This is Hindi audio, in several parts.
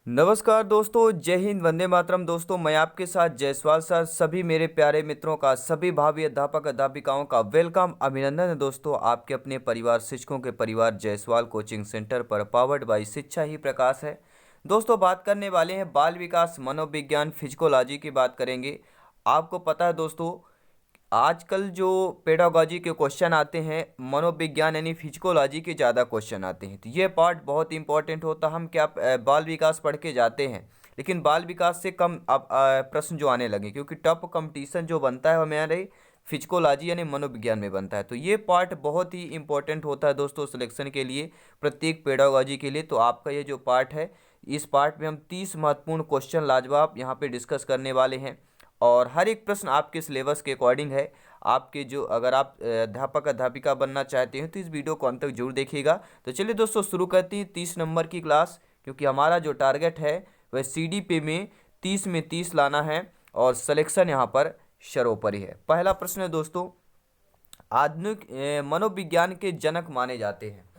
नमस्कार दोस्तों, जय हिंद, वंदे मातरम। दोस्तों, मैं आपके साथ जायसवाल सर, सभी मेरे प्यारे मित्रों का, सभी भावी अध्यापक अध्यापिकाओं का वेलकम, अभिनंदन है दोस्तों। आपके अपने परिवार, शिक्षकों के परिवार जायसवाल कोचिंग सेंटर पर, पावर्ड बाय शिक्षा ही प्रकाश है। दोस्तों, बात करने वाले हैं बाल विकास, मनोविज्ञान, फिजिकोलॉजी की बात करेंगे। आपको पता है दोस्तों, आजकल जो पेडागोजी के क्वेश्चन आते हैं, मनोविज्ञान यानी फिजिकोलॉजी के ज़्यादा क्वेश्चन आते हैं। तो ये पार्ट बहुत इंपॉर्टेंट होता है। हम क्या बाल विकास पढ़ के जाते हैं, लेकिन बाल विकास से कम अब प्रश्न जो आने लगे, क्योंकि टफ कंपटीशन जो बनता है वो हमारे फिजिकोलॉजी यानी मनोविज्ञान में बनता है। तो ये पार्ट बहुत ही इंपॉर्टेंट होता है दोस्तों सिलेक्शन के लिए, प्रत्येक पेडागोजी के लिए। तो आपका ये जो पार्ट है, इस पार्ट में हम 30 महत्वपूर्ण क्वेश्चन लाजवाब यहाँ पे डिस्कस करने वाले हैं, और हर एक प्रश्न आपके सिलेबस के अकॉर्डिंग है। आपके जो, अगर आप अध्यापक अध्यापिका बनना चाहते हैं तो इस वीडियो को अंत तक जरूर देखिएगा। तो चलिए दोस्तों, शुरू करते हैं 30 नंबर की क्लास, क्योंकि हमारा जो टारगेट है वह CDP में 30 लाना है, और सिलेक्शन यहाँ पर सर्वोपरि है। पहला प्रश्न है दोस्तों, आधुनिक मनोविज्ञान के जनक माने जाते हैं।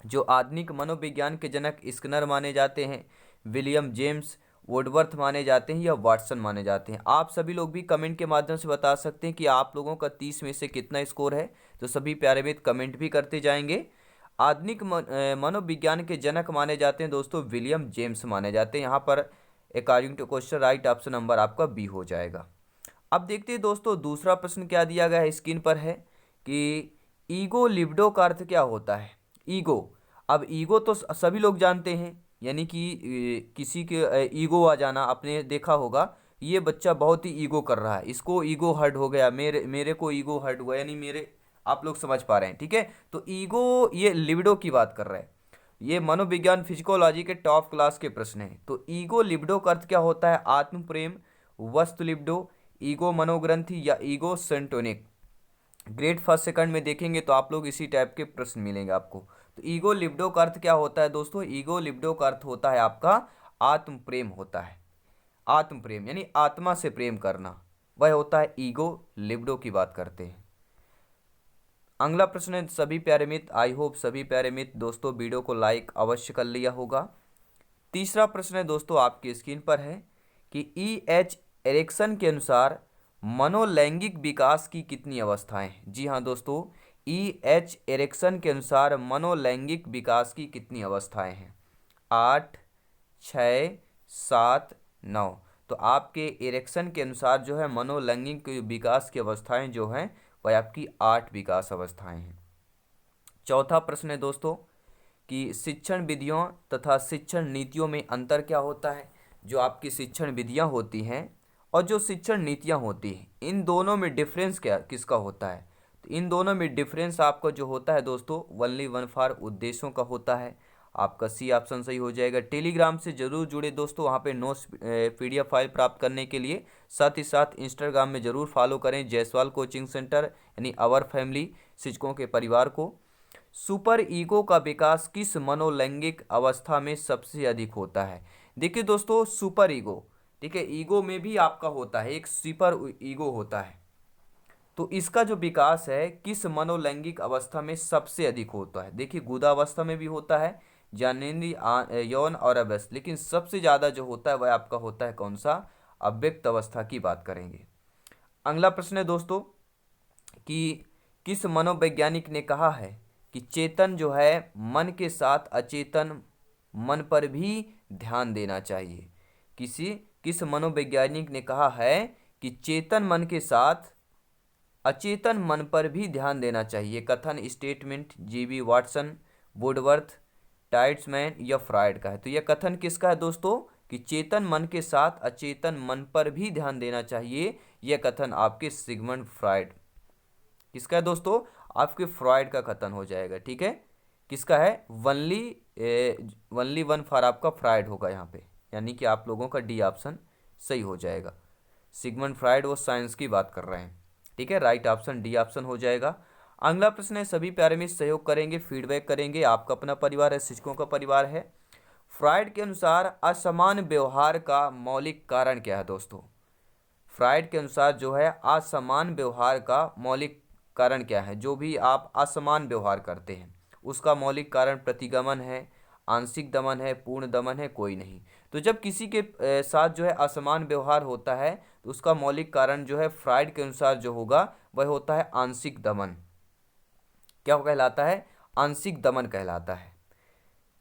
जो आधुनिक मनोविज्ञान के जनक स्किनर माने जाते हैं, विलियम जेम्स, वुडवर्थ माने जाते हैं, या वाटसन माने जाते हैं। आप सभी लोग भी कमेंट के माध्यम से बता सकते हैं कि आप लोगों का 30 में से कितना स्कोर है। तो सभी प्यारे मित्र कमेंट भी करते जाएंगे। आधुनिक मनोविज्ञान के जनक माने जाते हैं दोस्तों, विलियम जेम्स माने जाते हैं। यहाँ पर according to question right option number आपका बी हो जाएगा। अब देखते हैं दोस्तों, दूसरा प्रश्न क्या दिया गया है, स्क्रीन पर है कि ईगो लिबिडो का अर्थ क्या होता है। ईगो, अब ईगो तो सभी लोग जानते हैं, यानी कि किसी के ईगो आ जाना। आपने देखा होगा, ये बच्चा बहुत ही ईगो कर रहा है, इसको ईगो हर्ट हो गया, मेरे मेरे को ईगो हर्ट हुआ, यानी मेरे, आप लोग समझ पा रहे हैं, ठीक है। तो ईगो, ये लिबिडो की बात कर रहा है। ये मनोविज्ञान फिजिकोलॉजी के टॉप क्लास के प्रश्न हैं। तो ईगो लिबिडो का अर्थ क्या होता है, आत्म प्रेम, वस्तु लिबिडो, ईगो मनोग्रंथि, या ईगो सेंटोनिक। ग्रेड फर्स्ट सेकंड में देखेंगे तो आप लोग इसी टाइप के प्रश्न मिलेंगे आपको। तो ईगो लिबिडो का अर्थ क्या होता है दोस्तों, ईगो लिबिडो का अर्थ होता है आपका आत्म प्रेम होता है। आत्म प्रेम यानी आत्मा से प्रेम करना, वह होता है ईगो लिबिडो की बात करते हैं। अगला प्रश्न है सभी प्यारे मित्र, आई होप सभी प्यारे मित्र दोस्तों वीडियो को लाइक अवश्य कर लिया होगा। तीसरा प्रश्न है दोस्तों, आपकी स्क्रीन पर है कि E.H. एरिक्सन के अनुसार मनोलैंगिक विकास की कितनी अवस्थाएं हैं। जी हाँ दोस्तों, E.H. एरिक्सन के अनुसार मनोलैंगिक विकास की कितनी अवस्थाएं हैं, 8, 6, 7, 9। तो आपके एरिक्सन के अनुसार जो है मनोलैंगिक विकास की अवस्थाएं जो हैं वह आपकी 8 विकास अवस्थाएं हैं। चौथा प्रश्न है दोस्तों कि शिक्षण विधियों तथा शिक्षण नीतियों में अंतर क्या होता है। जो आपकी शिक्षण विधियां होती हैं और जो शिक्षण नीतियां होती हैं, इन दोनों में डिफरेंस क्या किसका होता है। तो इन दोनों में डिफरेंस आपका जो होता है दोस्तों, ओनली वन फॉर उद्देश्यों का होता है। आपका सी ऑप्शन सही हो जाएगा। टेलीग्राम से जरूर जुड़े दोस्तों, वहाँ पे नोट्स PDF फाइल प्राप्त करने के लिए। साथ ही साथ इंस्टाग्राम में जरूर फॉलो करें जायसवाल कोचिंग सेंटर यानी आवर फैमिली, शिक्षकों के परिवार को। सुपर ईगो का विकास किस मनोलैंगिक अवस्था में सबसे अधिक होता है। देखिए दोस्तों, सुपर ईगो, ठीक है, ईगो में भी आपका होता है, एक सुपर ईगो होता है। तो इसका जो विकास है किस मनोलैंगिक अवस्था में सबसे अधिक होता है। देखिए, गुदावस्था में भी होता है, जननेंद्रिय यौन और अवस्था, लेकिन सबसे ज़्यादा जो होता है वह आपका होता है कौन सा, अव्यक्त अवस्था की बात करेंगे। अगला प्रश्न है दोस्तों कि किस मनोवैज्ञानिक ने कहा है कि चेतन जो है मन के साथ अचेतन मन पर भी ध्यान देना चाहिए। किस मनोवैज्ञानिक ने कहा है कि चेतन मन के साथ अचेतन मन पर भी ध्यान देना चाहिए। कथन, स्टेटमेंट GB वाटसन, वुडवर्थ, टाइट्समैन या फ्रायड का है। तो यह कथन किसका है दोस्तों कि चेतन मन के साथ अचेतन मन पर भी ध्यान देना चाहिए। यह कथन आपके सिगमंड फ्रायड, किसका है दोस्तों, आपके फ्रॉयड का कथन हो जाएगा, ठीक है। किसका है, वनली वन फॉर आपका फ्रायड होगा यहाँ पे, यानी कि आप लोगों का डी ऑप्शन सही हो जाएगा। सिगमंड फ्रायड वो साइंस की बात कर रहे हैं, ठीक है, राइट ऑप्शन डी ऑप्शन हो जाएगा। अगला प्रश्न है, सभी प्यारे में सहयोग करेंगे, फीडबैक करेंगे, आपका अपना परिवार है, शिक्षकों का परिवार है। फ्रायड के अनुसार असमान व्यवहार का मौलिक कारण क्या है दोस्तों। फ्रायड के अनुसार जो है असमान व्यवहार का मौलिक कारण क्या है। जो भी आप असमान व्यवहार करते हैं उसका मौलिक कारण प्रतिगमन है, आंशिक दमन है, पूर्ण दमन है, कोई नहीं। तो जब किसी के साथ जो है असमान व्यवहार होता है तो उसका मौलिक कारण जो है फ्राइड के अनुसार जो होगा वह होता है आंशिक दमन। क्या कहलाता है? आंशिक दमन कहलाता है।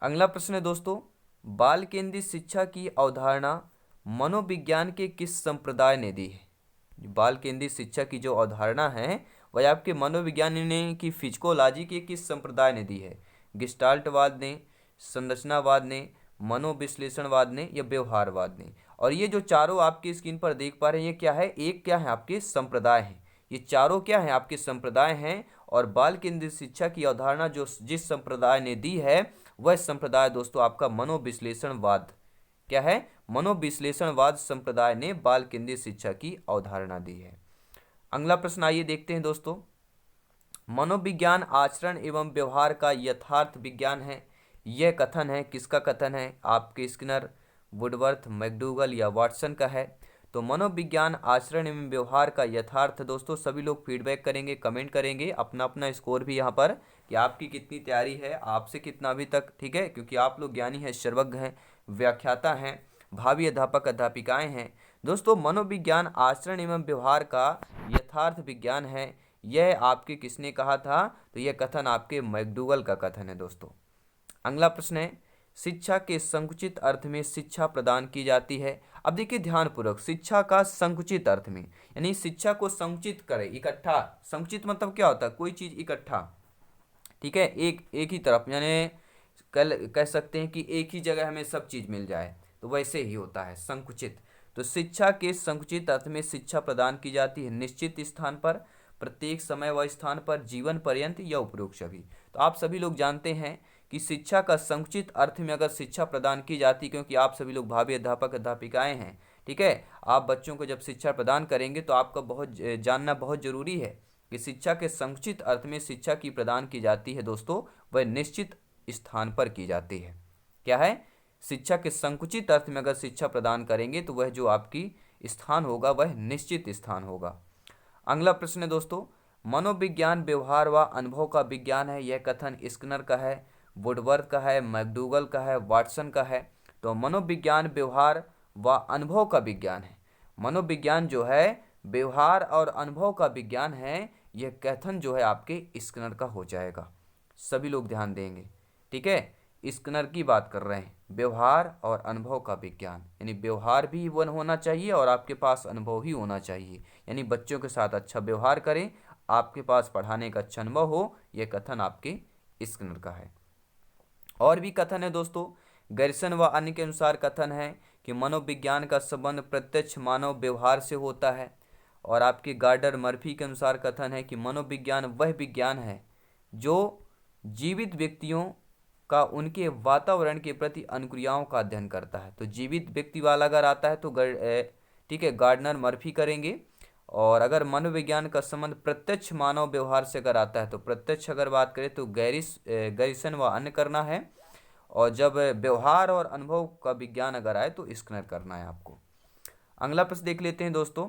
अगला प्रश्न है दोस्तों, बाल केंद्रित शिक्षा की अवधारणा मनोविज्ञान के किस संप्रदाय ने दी है? बाल केंद्रित शिक्षा की जो अवधारणा है वह आपके मनोविज्ञान ने की फिजिकोलॉजी के किस संप्रदाय ने दी है? गेस्टाल्टवाद ने, संरचनावाद ने, मनोविश्लेषणवाद ने या व्यवहारवाद ने? और ये जो चारों आपकी स्क्रीन पर देख पा रहे हैं ये क्या है? एक क्या है? आपके संप्रदाय हैं। ये चारों क्या है? आपके संप्रदाय हैं। और बाल केंद्रित शिक्षा की अवधारणा जो जिस संप्रदाय ने दी है वह संप्रदाय दोस्तों आपका मनोविश्लेषणवाद क्या है? मनोविश्लेषणवाद संप्रदाय ने बाल केंद्रित शिक्षा की अवधारणा दी है। अगला प्रश्न आइए देखते हैं दोस्तों, मनोविज्ञान आचरण एवं व्यवहार का यथार्थ विज्ञान है, यह कथन है किसका कथन है? आपके स्किनर, वुडवर्थ, मैकडूगल या वाटसन का है। तो मनोविज्ञान आचरण एवं व्यवहार का यथार्थ दोस्तों सभी लोग फीडबैक करेंगे, कमेंट करेंगे, अपना अपना स्कोर भी यहाँ पर कि आपकी कितनी तैयारी है, आपसे कितना अभी तक, ठीक है, क्योंकि आप लोग ज्ञानी हैं, सर्वज्ञ हैं, व्याख्याता हैं, भावी अध्यापक अध्यापिकाएं हैं। दोस्तों मनोविज्ञान आचरण एवं व्यवहार का यथार्थ विज्ञान है, यह आपके किसने कहा था? तो यह कथन आपके मैकडूगल का कथन है दोस्तों। अगला प्रश्न है, शिक्षा के संकुचित अर्थ में शिक्षा प्रदान की जाती है। अब देखिए ध्यानपूर्वक, शिक्षा का संकुचित अर्थ में यानी शिक्षा को संकुचित करे, इकट्ठा। संकुचित मतलब क्या होता है? कोई चीज इकट्ठा, ठीक है, एक ही तरफ, यानी कह सकते हैं कि एक ही जगह हमें सब चीज मिल जाए, तो वैसे ही होता है संकुचित। तो शिक्षा के संकुचित अर्थ में शिक्षा प्रदान की जाती है निश्चित स्थान पर, प्रत्येक समय व स्थान पर, जीवन पर्यंत या उपरोक्त सभी। तो आप सभी लोग जानते हैं कि शिक्षा का संकुचित अर्थ में अगर शिक्षा प्रदान की जाती, क्योंकि आप सभी लोग भावी अध्यापक अध्यापिकाएं हैं, ठीक है, आप बच्चों को जब शिक्षा प्रदान करेंगे तो आपका जानना बहुत जरूरी है कि शिक्षा के संकुचित अर्थ में शिक्षा की प्रदान की जाती है दोस्तों, वह निश्चित स्थान पर की जाती है। क्या है? शिक्षा के संकुचित अर्थ में अगर शिक्षा प्रदान करेंगे तो वह जो आपकी स्थान होगा वह निश्चित स्थान होगा। अगला प्रश्न है दोस्तों, मनोविज्ञान व्यवहार व अनुभव का विज्ञान है, यह कथन स्किनर का है, वुडवर्थ का है, मैकडूगल का है, वाटसन का है। तो मनोविज्ञान व्यवहार व अनुभव का विज्ञान है, मनोविज्ञान जो है व्यवहार और अनुभव का विज्ञान है, यह कथन जो है आपके स्किनर का हो जाएगा। सभी लोग ध्यान देंगे, ठीक है, स्किनर की बात कर रहे हैं, व्यवहार और अनुभव का विज्ञान, यानी व्यवहार भी वन होना चाहिए और आपके पास अनुभव ही होना चाहिए, यानी बच्चों के साथ अच्छा व्यवहार करें, आपके पास पढ़ाने का अच्छा अनुभव हो, यह कथन आपके स्किनर का है। और भी कथन है दोस्तों, गैरिसन व अन्य के अनुसार कथन है कि मनोविज्ञान का संबंध प्रत्यक्ष मानव व्यवहार से होता है। और आपके गार्डर मर्फी के अनुसार कथन है कि मनोविज्ञान वह विज्ञान है जो जीवित व्यक्तियों का उनके वातावरण के प्रति अनुक्रियाओं का अध्ययन करता है। तो जीवित व्यक्ति वाला अगर आता है तो ठीक है, गार्डनर मर्फी करेंगे। और अगर मनोविज्ञान का संबंध प्रत्यक्ष मानव व्यवहार से अगर आता है तो प्रत्यक्ष अगर बात करें तो गैरिसन व अन्य करना है। और जब व्यवहार और अनुभव का विज्ञान अगर आए तो स्किनर करना है आपको। अगला प्रश्न देख लेते हैं दोस्तों,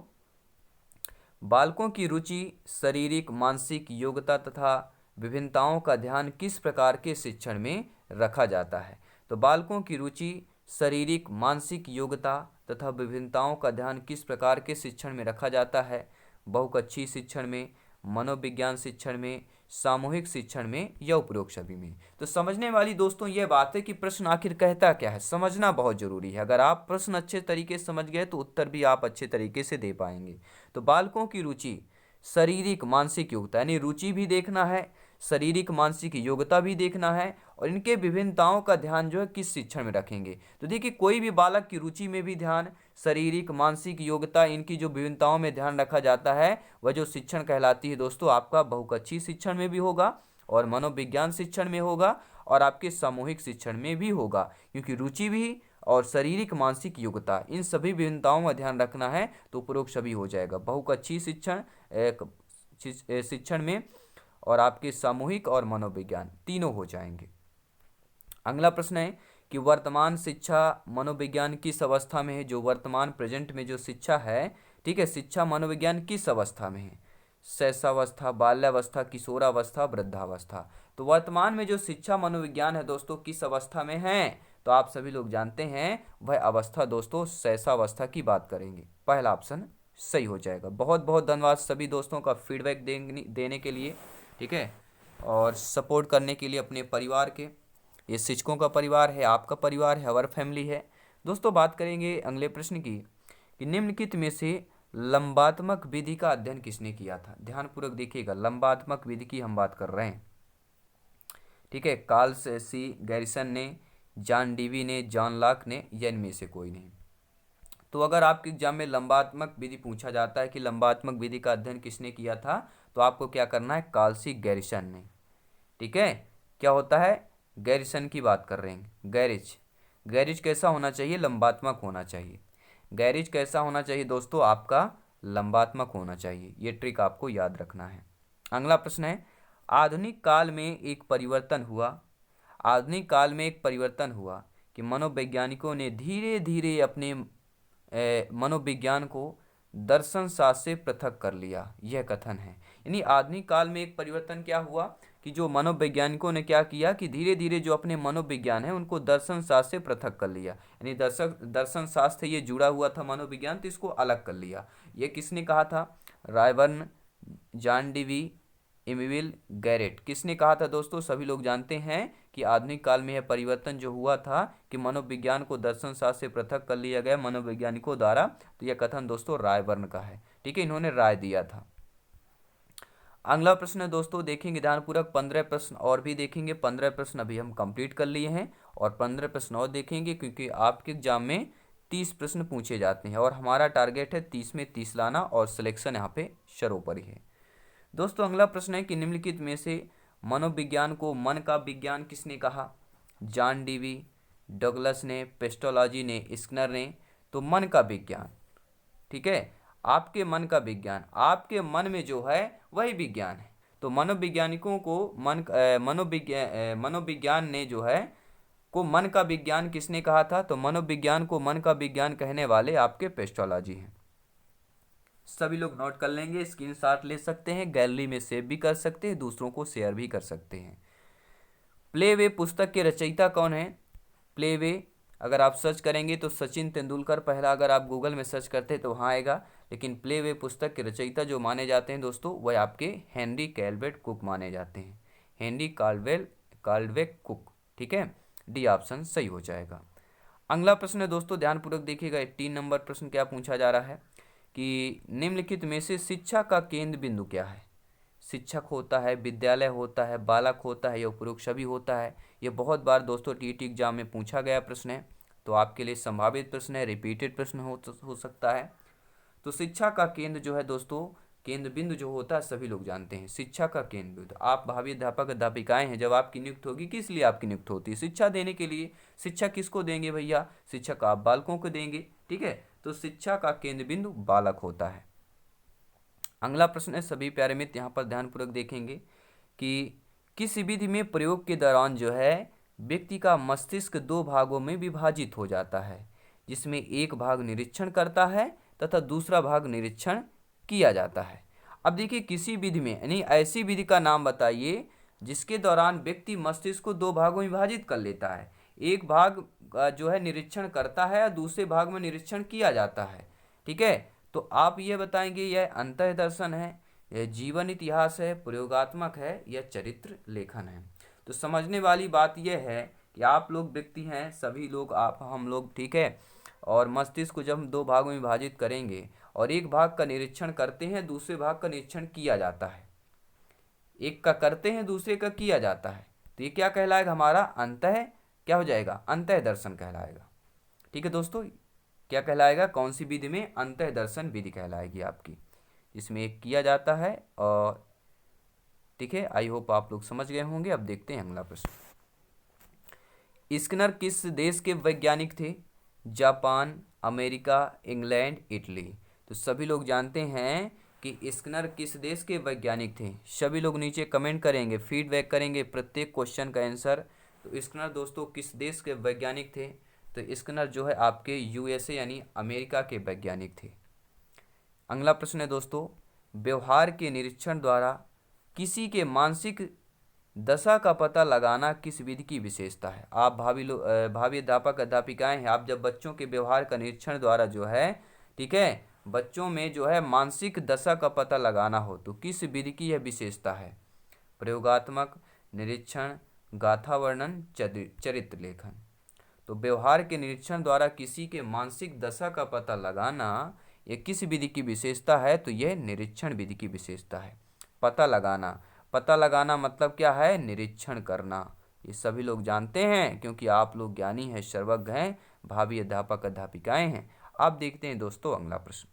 बालकों की रुचि, शारीरिक मानसिक योग्यता तथा विभिन्नताओं का ध्यान किस प्रकार के शिक्षण में रखा जाता है? तो बालकों की रुचि, शारीरिक मानसिक योग्यता तथा विभिन्नताओं का ध्यान किस प्रकार के शिक्षण में रखा जाता है? बहुकक्षीय शिक्षण में, मनोविज्ञान शिक्षण में, सामूहिक शिक्षण में या उपरोक्त सभी में। तो समझने वाली दोस्तों यह बात है कि प्रश्न आखिर कहता क्या है, समझना बहुत जरूरी है। अगर आप प्रश्न अच्छे तरीके से समझ गए तो उत्तर भी आप अच्छे तरीके से दे पाएंगे। तो बालकों की रुचि, शारीरिक मानसिक योग्यता, यानी रुचि भी देखना है, शारीरिक मानसिक योग्यता भी देखना है, और इनके विभिन्नताओं का ध्यान जो है किस शिक्षण में रखेंगे। तो देखिए कोई भी बालक की रुचि में भी ध्यान, शारीरिक मानसिक योग्यता, इनकी जो विभिन्नताओं में ध्यान रखा जाता है वह जो शिक्षण कहलाती है दोस्तों आपका बहुकक्षीय शिक्षण में भी होगा और मनोविज्ञान शिक्षण में होगा और आपके सामूहिक शिक्षण में भी होगा। क्योंकि रुचि भी और शारीरिक मानसिक योग्यता, इन सभी विभिन्नताओं में ध्यान रखना है तो उपरोक्त सभी हो जाएगा, बहुकक्षीय शिक्षण में और आपके सामूहिक और मनोविज्ञान तीनों हो जाएंगे। अगला प्रश्न है कि वर्तमान शिक्षा मनोविज्ञान किस अवस्था में है? जो वर्तमान प्रेजेंट में जो शिक्षा है, ठीक है, शिक्षा मनोविज्ञान किस अवस्था में है? शैशवावस्था, बाल्यावस्था, किशोरावस्था, वृद्धावस्था। तो वर्तमान में जो शिक्षा मनोविज्ञान है दोस्तों किस अवस्था में है, तो आप सभी लोग जानते हैं वह अवस्था दोस्तों शैशवावस्था की बात करेंगे। पहला ऑप्शन सही हो जाएगा। बहुत बहुत धन्यवाद सभी दोस्तों का फीडबैक देने के लिए, ठीक है, और सपोर्ट करने के लिए अपने परिवार के। ये शिक्षकों का परिवार है, आपका परिवार है, अवर फैमिली है। दोस्तों बात करेंगे अगले प्रश्न की कि निम्नलिखित में से लंबात्मक विधि का अध्ययन किसने किया था। ध्यानपूर्वक देखिएगा, लंबात्मक विधि की हम बात कर रहे हैं, ठीक है। कार्ल सी गैरिसन ने, जॉन डीवी ने, जॉन लॉक ने, या इनमें से कोई नहीं। तो अगर आपके एग्जाम में लंबात्मक विधि पूछा जाता है कि लंबात्मक विधि का अध्ययन किसने किया था, तो आपको क्या करना है, कार्ल सी गैरिसन ने, ठीक है। क्या होता है, गैरिसन की बात कर रहे हैं। गैरिज कैसा होना चाहिए, लंबात्मक होना चाहिए। गैरिज कैसा होना चाहिए दोस्तों, आपका लंबात्मक होना चाहिए। ये ट्रिक आपको याद रखना है। अगला प्रश्न है, आधुनिक काल में एक परिवर्तन हुआ कि मनोवैज्ञानिकों ने धीरे धीरे अपने मनोविज्ञान को दर्शन शास्त्र से पृथक कर लिया, यह कथन है। यानी आधुनिक काल में एक परिवर्तन क्या हुआ कि जो मनोवैज्ञानिकों ने क्या किया कि धीरे धीरे जो अपने मनोविज्ञान है उनको दर्शन शास्त्र से पृथक कर लिया। यानी दर्शन शास्त्र ये जुड़ा हुआ था मनोविज्ञान, तो इसको अलग कर लिया। ये किसने कहा था, रायबर्न, जॉन डीवी, इमिविल, गैरेट, किसने कहा था दोस्तों, सभी लोग जानते हैं कि आधुनिक काल में यह परिवर्तन जो हुआ था कि मनोविज्ञान को दर्शन शास्त्र से पृथक कर लिया गया मनोवैज्ञानिकों द्वारा, तो यह कथन दोस्तों रायबर्न का है, ठीक है, इन्होंने राय दिया था। अगला प्रश्न है दोस्तों, देखेंगे ध्यानपूर्वक, 15 प्रश्न और भी देखेंगे। 15 प्रश्न अभी हम कंप्लीट कर लिए हैं और 15 प्रश्न और देखेंगे, क्योंकि आपके एग्जाम में 30 प्रश्न पूछे जाते हैं और हमारा टारगेट है 30 में 30 लाना, और सिलेक्शन यहाँ पे सर्वोपरि है। दोस्तों अगला प्रश्न है कि निम्नलिखित में से मनोविज्ञान को मन का विज्ञान किसने कहा। जॉन डीवी, डगलस ने, पेस्टोलॉजी ने, स्किनर ने। तो मन का विज्ञान, ठीक है, आपके मन का विज्ञान, आपके मन में जो है वही विज्ञान है। तो मनोवैज्ञानिकों को मनोविज्ञान ने जो है को मन का विज्ञान किसने कहा था, तो मनोविज्ञान को मन का विज्ञान कहने वाले आपके पेस्टोलॉजी हैं। सभी लोग नोट कर लेंगे, स्क्रीनशॉट ले सकते हैं, गैलरी में सेव भी कर सकते हैं, दूसरों को शेयर भी कर सकते हैं। प्ले वे पुस्तक के रचयिता कौन है। प्ले वे अगर आप सर्च करेंगे तो सचिन तेंदुलकर पहला, अगर आप गूगल में सर्च करते हैं तो वहाँ आएगा, लेकिन प्ले वे पुस्तक के रचयिता जो माने जाते हैं दोस्तों वह आपके हेनरी कैल्वेट कुक माने जाते हैं, हेनरी काल्डवेल कुक, ठीक है। डी ऑप्शन सही हो जाएगा। अगला प्रश्न है दोस्तों, ध्यानपूर्वक देखिएगा, 18 नंबर प्रश्न क्या पूछा जा रहा है कि निम्नलिखित में से शिक्षा का केंद्र बिंदु क्या है। शिक्षक होता है, विद्यालय होता है, बालक होता है या उपरोक्त सभी होता है। ये बहुत बार दोस्तों टीटी एग्जाम में पूछा गया प्रश्न है, तो आपके लिए संभावित प्रश्न है, रिपीटेड प्रश्न हो सकता है। तो शिक्षा का केंद्र जो है दोस्तों, केंद्र बिंदु जो होता है सभी लोग जानते हैं, शिक्षा का केंद्र बिंदु। आप भावी अध्यापक अध्यापिकाएं हैं, जब आपकी नियुक्त होगी किस लिए आपकी नियुक्त होती है, शिक्षा देने के लिए। शिक्षा किसको देंगे भैया, शिक्षक आप बालकों को देंगे, ठीक है। तो शिक्षा का केंद्र बिंदु बालक होता है। अगला प्रश्न है, सभी प्यारे मित्र यहाँ पर ध्यानपूर्वक देखेंगे कि किस विधि में प्रयोग के दौरान जो है व्यक्ति का मस्तिष्क दो भागों में विभाजित हो जाता है, जिसमें एक भाग निरीक्षण करता है तथा दूसरा भाग निरीक्षण किया जाता है। अब देखिए किसी विधि में, यानी ऐसी विधि का नाम बताइए जिसके दौरान व्यक्ति मस्तिष्क को दो भागों में विभाजित कर लेता है। एक भाग जो है निरीक्षण करता है और दूसरे भाग में निरीक्षण किया जाता है, ठीक है। तो आप ये बताएंगे यह अंतः दर्शन है, यह जीवन इतिहास है, प्रयोगात्मक है, या चरित्र लेखन है। तो समझने वाली बात यह है कि आप लोग व्यक्ति हैं, सभी लोग, आप हम लोग, ठीक है, और मस्तिष्क को जब हम दो भागों में विभाजित करेंगे और एक भाग का निरीक्षण करते हैं, दूसरे भाग का निरीक्षण किया जाता है, एक का करते हैं दूसरे का किया जाता है, तो ये क्या कहलाएगा, हमारा अंतः क्या हो जाएगा, अंतः दर्शन कहलाएगा, ठीक है दोस्तों। क्या कहलाएगा, कौन सी विधि में, अंतः दर्शन विधि कहलाएगी आपकी, जिसमें एक किया जाता है, और ठीक है। आई होप आप लोग समझ गए होंगे। अब देखते हैं अगला प्रश्न। स्किनर किस देश के वैज्ञानिक थे। Japan, America, England, Italy. तो सभी लोग जानते हैं कि स्किनर किस देश के वैज्ञानिक थे। सभी लोग नीचे कमेंट करेंगे, फीडबैक करेंगे प्रत्येक क्वेश्चन का आंसर। तो स्किनर दोस्तों किस देश के वैज्ञानिक थे, तो स्किनर जो है आपके यूएसए यानी अमेरिका के वैज्ञानिक थे। अगला प्रश्न है दोस्तों, व्यवहार के निरीक्षण द्वारा किसी के मानसिक दशा का पता लगाना किस विधि की विशेषता है? आप भावी अध्यापक अध्यापिकाएं हैं, आप जब बच्चों के व्यवहार का निरीक्षण द्वारा जो है, ठीक है, बच्चों में जो है मानसिक दशा का पता लगाना हो तो किस विधि की यह विशेषता है? प्रयोगात्मक, निरीक्षण, गाथा वर्णन, चरित्र लेखन। तो व्यवहार के निरीक्षण द्वारा किसी के मानसिक दशा का पता लगाना ये किस विधि की विशेषता है? तो यह निरीक्षण विधि की विशेषता है। पता लगाना, पता लगाना मतलब क्या है? निरीक्षण करना। ये सभी लोग जानते हैं क्योंकि आप लोग ज्ञानी हैं, सर्वज्ञ हैं, भावी अध्यापक अध्यापिकाएं हैं। अब देखते हैं दोस्तों अगला प्रश्न।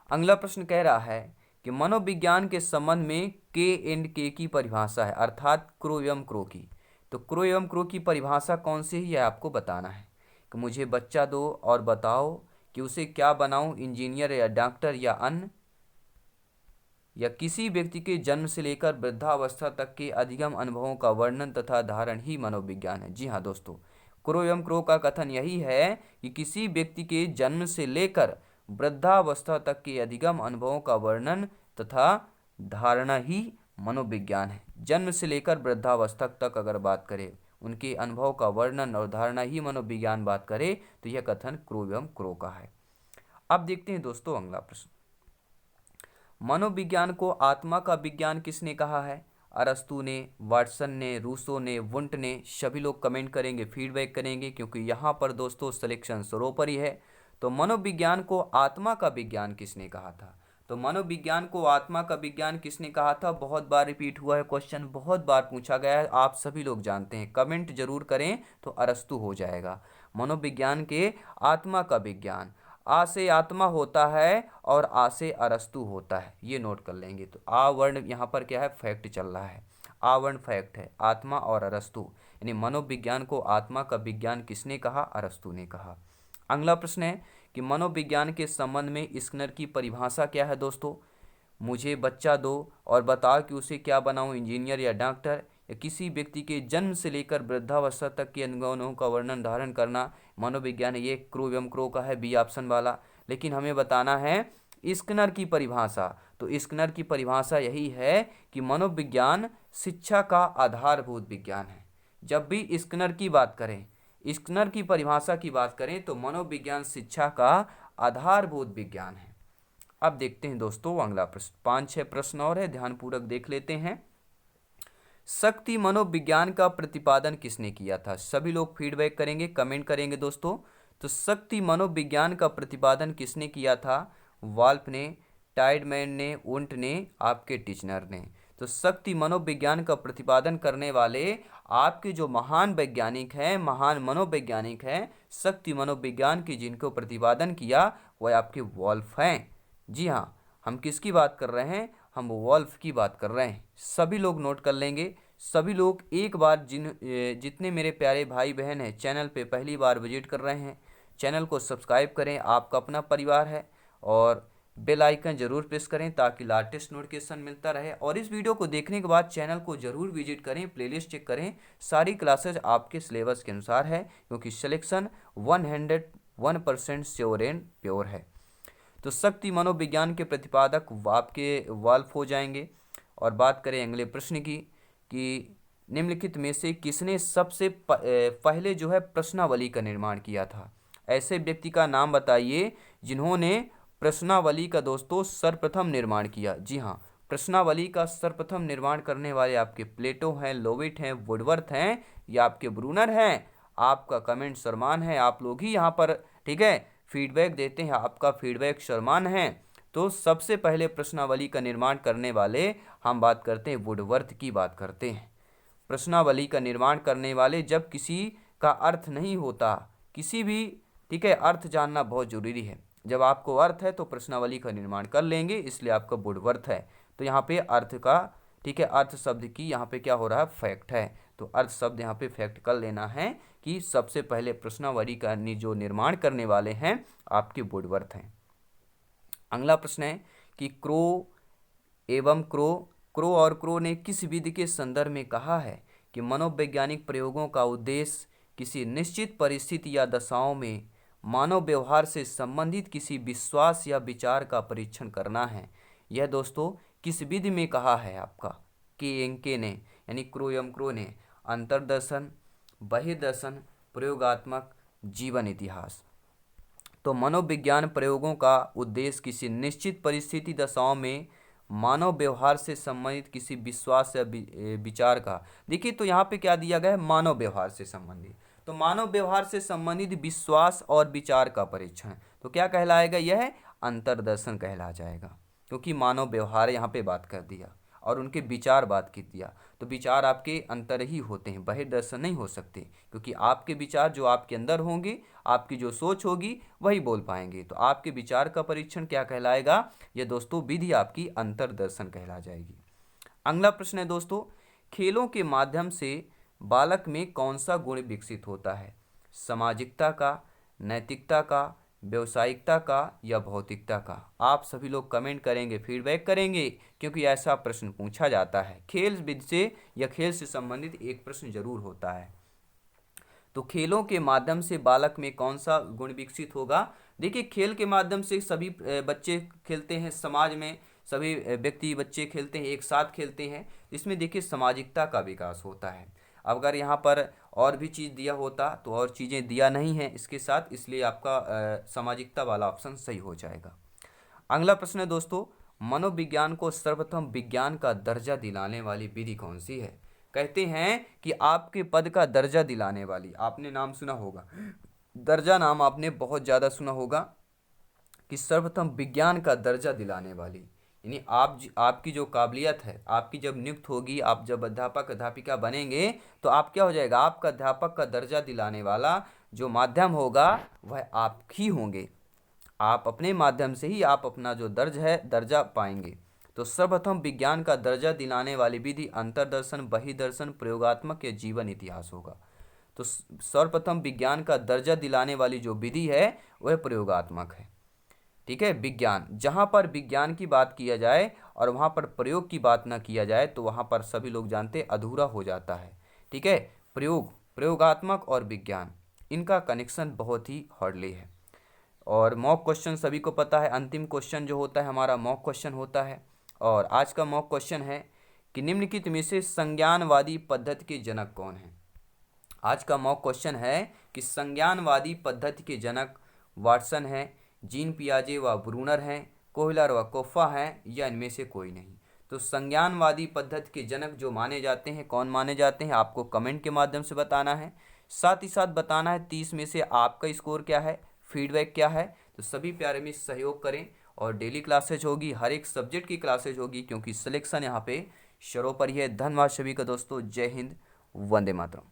अगला प्रश्न कह रहा है कि मनोविज्ञान के संबंध में के एंड के की परिभाषा है, अर्थात क्रो एवं क्रो की। तो क्रो एवं क्रो की परिभाषा कौन सी है यह आपको बताना है कि मुझे बच्चा दो और बताओ कि उसे क्या बनाऊं, इंजीनियर या डॉक्टर या अन्य, या किसी व्यक्ति के जन्म से लेकर वृद्धावस्था तक के अधिगम अनुभवों का वर्णन तथा धारण ही मनोविज्ञान है। जी हाँ दोस्तों, क्रो एवं क्रो का कथन यही है कि किसी व्यक्ति के जन्म से लेकर वृद्धावस्था तक के अधिगम अनुभवों का वर्णन तथा धारणा ही मनोविज्ञान है। जन्म से लेकर वृद्धावस्था तक अगर बात करें, उनके अनुभव का वर्णन और धारणा ही मनोविज्ञान बात करे तो यह कथन क्रो एवं क्रो का है। अब देखते हैं दोस्तों अगला प्रश्न। मनोविज्ञान को आत्मा का विज्ञान किसने कहा है? अरस्तु ने, वाटसन ने, रूसो ने, वुंट ने। सभी लोग कमेंट करेंगे, फीडबैक करेंगे क्योंकि यहाँ पर दोस्तों सिलेक्शन सर्वोपरि है। तो मनोविज्ञान को आत्मा का विज्ञान किसने कहा था? तो मनोविज्ञान को आत्मा का विज्ञान किसने कहा था? बहुत बार रिपीट हुआ है क्वेश्चन, बहुत बार पूछा गया है, आप सभी लोग जानते हैं। कमेंट जरूर करें तो अरस्तु हो जाएगा। मनोविज्ञान के आत्मा का विज्ञान, आ से आत्मा होता है और आ से अरस्तु होता है, ये नोट कर लेंगे। तो आ वर्ण यहाँ पर क्या है? फैक्ट चल रहा है, आ वर्ण फैक्ट है, आत्मा और अरस्तु, यानी मनोविज्ञान को आत्मा का विज्ञान किसने कहा? अरस्तु ने कहा। अगला प्रश्न है कि मनोविज्ञान के संबंध में स्किनर की परिभाषा क्या है दोस्तों? मुझे बच्चा दो और बताओ कि उसे क्या बनाऊं, इंजीनियर या डॉक्टर, या किसी व्यक्ति के जन्म से लेकर वृद्धावस्था तक के अनुभवों का वर्णन धारण करना मनोविज्ञान। ये क्रो एवं क्रो का है, बी ऑप्शन वाला। लेकिन हमें बताना है स्किनर की परिभाषा। तो स्किनर की परिभाषा यही है कि मनोविज्ञान शिक्षा का आधारभूत विज्ञान है। जब भी स्किनर की बात करें, स्किनर की परिभाषा की बात करें तो मनोविज्ञान शिक्षा का आधारभूत विज्ञान है। अब देखते हैं दोस्तों अगला प्रश्न। 5-6 प्रश्न और है, ध्यानपूर्वक देख लेते हैं। शक्ति मनोविज्ञान का प्रतिपादन किसने किया था? सभी लोग फीडबैक करेंगे, कमेंट करेंगे दोस्तों। तो शक्ति मनोविज्ञान का प्रतिपादन किसने किया था? वाल्फ ने, टाइडमैन ने, वुंट ने, आपके टिचनर ने। तो शक्ति मनोविज्ञान का प्रतिपादन करने वाले आपके जो महान वैज्ञानिक हैं, महान मनोवैज्ञानिक हैं, शक्ति मनोविज्ञान की जिनको प्रतिपादन किया वह आपके वॉल्फ हैं। जी हाँ, हम किसकी बात कर रहे हैं? हम वॉल्फ की बात कर रहे हैं। सभी लोग नोट कर लेंगे। सभी लोग एक बार जितने मेरे प्यारे भाई बहन हैं चैनल पे पहली बार विजिट कर रहे हैं, चैनल को सब्सक्राइब करें, आपका अपना परिवार है, और बेल आइकन जरूर प्रेस करें ताकि लेटेस्ट नोटिफिकेशन मिलता रहे। और इस वीडियो को देखने के बाद चैनल को जरूर विजिट करें, प्लेलिस्ट चेक करें, सारी क्लासेज आपके सिलेबस के अनुसार है क्योंकि सिलेक्शन 101% श्योर एंड प्योर है। तो शक्ति मनोविज्ञान के प्रतिपादक आपके वाल्फ हो जाएंगे। और बात करें अगले प्रश्न की कि निम्नलिखित में से किसने सबसे पहले जो है प्रश्नावली का निर्माण किया था? ऐसे व्यक्ति का नाम बताइए जिन्होंने प्रश्नावली का दोस्तों सर्वप्रथम निर्माण किया। जी हाँ, प्रश्नावली का सर्वप्रथम निर्माण करने वाले आपके प्लेटो हैं, लोविट हैं, वुडवर्थ हैं, या आपके ब्रूनर हैं। आपका कमेंट शर्मान है, आप लोग ही यहाँ पर ठीक है फीडबैक देते हैं, आपका फीडबैक शर्मान है। तो सबसे पहले प्रश्नावली का निर्माण करने वाले हम बात करते हैं वुडवर्थ की बात करते हैं। प्रश्नावली का निर्माण करने वाले, जब किसी का अर्थ नहीं होता, किसी भी ठीक है, अर्थ जानना बहुत जरूरी है। जब आपको अर्थ है तो प्रश्नावली का निर्माण कर लेंगे, इसलिए आपका वुडवर्थ है। तो यहाँ पे अर्थ का ठीक है, अर्थ शब्द की यहाँ पे क्या हो रहा है? फैक्ट है। तो अर्थ शब्द यहाँ पे फैक्ट कर लेना है कि सबसे पहले प्रश्नावली का जो निर्माण करने वाले हैं आपके वुडवर्थ हैं। अगला प्रश्न है कि क्रो एवं क्रो, क्रो और क्रो ने किस विधि के संदर्भ में कहा है कि मनोवैज्ञानिक प्रयोगों का उद्देश्य किसी निश्चित परिस्थिति या दशाओं में मानव व्यवहार से संबंधित किसी विश्वास या विचार का परीक्षण करना है? यह दोस्तों किस विधि में कहा है आपका? के ने यानी क्रोयम क्रो ने अंतर्दर्शन, बहिर्दर्शन, प्रयोगात्मक, जीवन इतिहास। तो मनोविज्ञान प्रयोगों का उद्देश्य किसी निश्चित परिस्थिति दशाओं में मानव व्यवहार से संबंधित किसी विश्वास या विचार का, देखिए तो यहाँ पे क्या दिया गया है, मानव व्यवहार से संबंधित, तो मानव व्यवहार से संबंधित विश्वास और विचार का परीक्षण, तो क्या कहलाएगा, यह अंतर्दर्शन कहला जाएगा, क्योंकि मानव व्यवहार यहाँ पे बात कर दिया और उनके विचार बात की दिया, तो विचार आपके अंतर ही होते हैं, बहिर्दर्शन नहीं हो सकते, क्योंकि आपके विचार जो आपके अंदर होंगे, आपकी जो सोच होगी वही बोल पाएंगे। तो आपके विचार का परीक्षण क्या कहलाएगा, ये दोस्तों विधि आपकी अंतर्दर्शन कहला जाएगी। अगला प्रश्न है दोस्तों, खेलों के माध्यम से बालक में कौन सा गुण विकसित होता है, सामाजिकता का, नैतिकता का, व्यावसायिकता का या भौतिकता का। आप सभी लोग कमेंट करेंगे, फीडबैक करेंगे, क्योंकि ऐसा प्रश्न पूछा जाता है, खेल विधि से या खेल से संबंधित एक प्रश्न जरूर होता है। तो खेलों के माध्यम से बालक में कौन सा गुण विकसित होगा, देखिए खेल के माध्यम से सभी बच्चे खेलते हैं, समाज में सभी व्यक्ति बच्चे खेलते हैं, एक साथ खेलते हैं, इसमें देखिए सामाजिकता का विकास होता है। अगर यहाँ पर और भी चीज़ दिया होता तो और चीज़ें दिया नहीं है इसके साथ, इसलिए आपका सामाजिकता वाला ऑप्शन सही हो जाएगा। अगला प्रश्न है दोस्तों, मनोविज्ञान को सर्वप्रथम विज्ञान का दर्जा दिलाने वाली विधि कौन सी है। कहते हैं कि आपके पद का दर्जा दिलाने वाली, आपने नाम सुना होगा, दर्जा नाम आपने बहुत ज़्यादा सुना होगा कि सर्वप्रथम विज्ञान का दर्जा दिलाने वाली, यानी आपकी जो काबिलियत है, आपकी जब नियुक्त होगी, आप जब अध्यापक अध्यापिका बनेंगे तो आप क्या हो जाएगा, आपका अध्यापक का दर्जा दिलाने वाला जो माध्यम होगा वह आप ही होंगे, आप अपने माध्यम से ही आप अपना जो दर्जा पाएंगे। तो सर्वप्रथम विज्ञान का दर्जा दिलाने वाली विधि अंतर्दर्शन, बहिर्दर्शन, प्रयोगात्मक या जीवन इतिहास होगा। तो सर्वप्रथम विज्ञान का दर्जा दिलाने वाली जो विधि है वह प्रयोगात्मक है, ठीक है। विज्ञान, जहाँ पर विज्ञान की बात किया जाए और वहाँ पर प्रयोग की बात ना किया जाए तो वहाँ पर सभी लोग जानते अधूरा हो जाता है, ठीक है। प्रयोगात्मक और विज्ञान, इनका कनेक्शन बहुत ही हार्डली है। और मॉक क्वेश्चन सभी को पता है, अंतिम क्वेश्चन जो होता है हमारा मॉक क्वेश्चन होता है। और आज का मॉक क्वेश्चन है कि निम्नलिखित में से संज्ञानवादी पद्धति के जनक कौन हैं। आज का मॉक क्वेश्चन है कि संज्ञानवादी पद्धति के जनक वाटसन है, जीन पियाजे व ब्रूनर हैं, कोहलर व कोफ्फा हैं, या इनमें से कोई नहीं। तो संज्ञानवादी पद्धति के जनक जो माने जाते हैं, कौन माने जाते हैं, आपको कमेंट के माध्यम से बताना है, साथ ही साथ बताना है 30 में से आपका स्कोर क्या है, फीडबैक क्या है। तो सभी प्यारे में सहयोग करें और डेली क्लासेज होगी, हर एक सब्जेक्ट की क्लासेज होगी, क्योंकि सिलेक्शन यहाँ पे सर्वोपरि है। धन्यवाद सभी का दोस्तों, जय हिंद, वंदे मातरम।